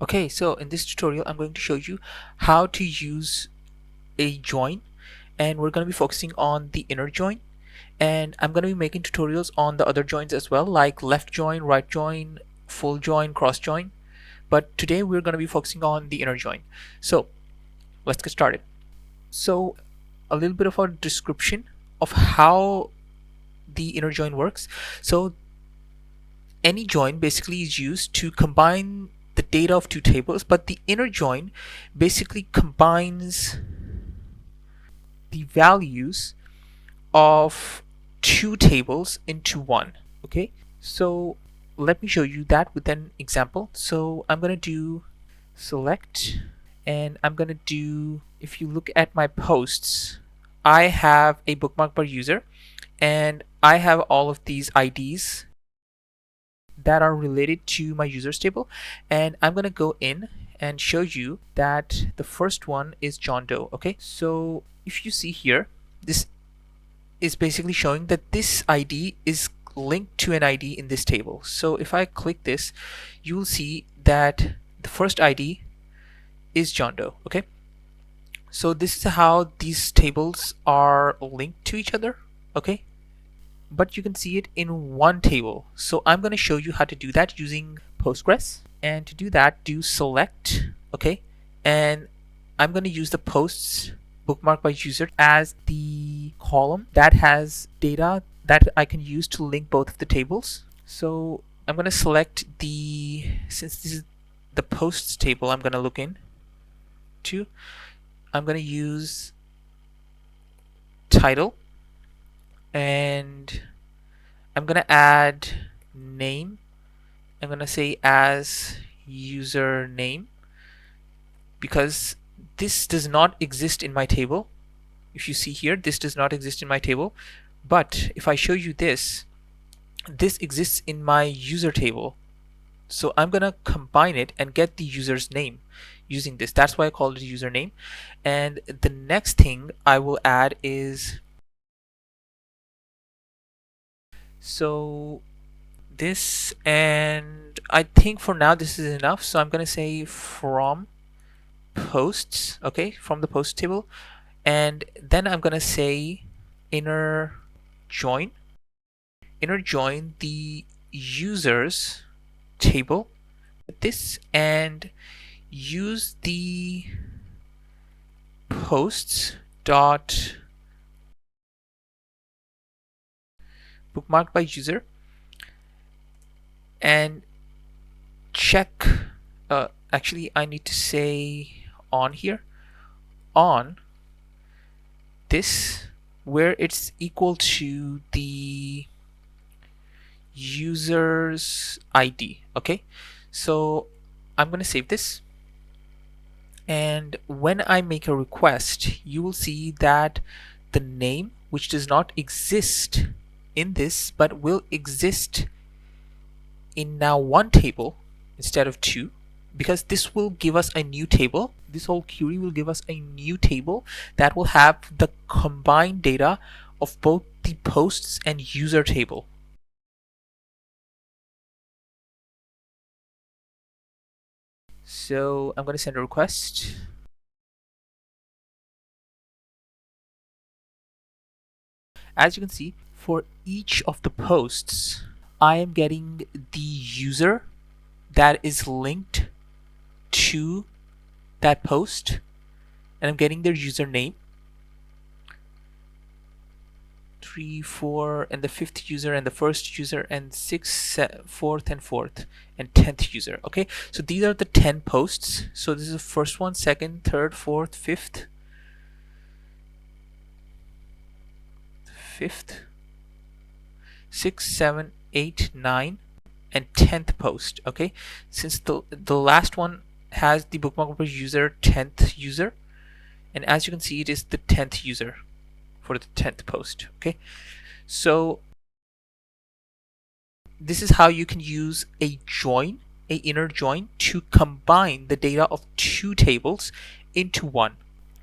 Okay, so in this tutorial I'm going to show you how to use a join, and we're going to be focusing on the inner join, and I'm going to be making tutorials on the other joins as well, like left join, right join, full join, cross join, but today we're going to be focusing on the inner join. So let's get started. So a little bit of a description of how the inner join works. So any join basically is used to combine the data of two tables, but the inner join basically combines the values of two tables into one. Okay, so let me show you that with an example. So I'm going to do select, and I'm going to do, if you look at my posts, I have a bookmark by user, and I have all of these IDs that are related to my users table, and I'm going to go in and show you that the first one is John Doe. Okay, so if you see here, this is basically showing that this ID is linked to an ID in this table. So if I click this, you will see that the first ID is John Doe. Okay, so this is how these tables are linked to each other. Okay, but you can see it in one table. So I'm going to show you how to do that using Postgres. And to do that, do select, okay, and I'm going to use the posts bookmark by user as the column that has data that I can use to link both of the tables. So I'm going to select since this is the posts table I'm going to look in to, I'm going to use title, and I'm going to add name. I'm going to say as username, because this does not exist in my table. If you see here, this does not exist in my table, but if I show you this exists in my user table. So I'm going to combine it and get the user's name using this. That's why I called it username. And the next thing I will add is, so this, and I think for now this is enough, so I'm going to say from posts, okay, from the post table, and then I'm going to say inner join the users table with this, and use the posts dot bookmark by user, and check, actually I need to say on here, on this where it's equal to the user's ID. Okay, so I'm going to save this, and when I make a request, you will see that the name, which does not exist in this but will exist in now one table instead of two, because this will give us a new table. This whole query will give us a new table that will have the combined data of both the posts and user table. So I'm going to send a request. As you can see, for each of the posts, I am getting the user that is linked to that post, and I'm getting their username, 3, 4, and the 5th user, and the 1st user, and 6th, 4th, and 4th, and 10th user. Okay, so these are the 10 posts. So this is the first one, 2nd, 3rd, 4th, 5th, 5th, 6, 7, 8, 9, and 10th post. Okay, since the last one has the bookmark by user 10th user, and as you can see, it is the 10th user for the 10th post. Okay, so this is how you can use a join, a inner join, to combine the data of two tables into one.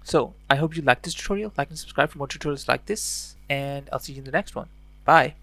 So I hope you liked this tutorial. Like and subscribe for more tutorials like this, and I'll see you in the next one. Bye.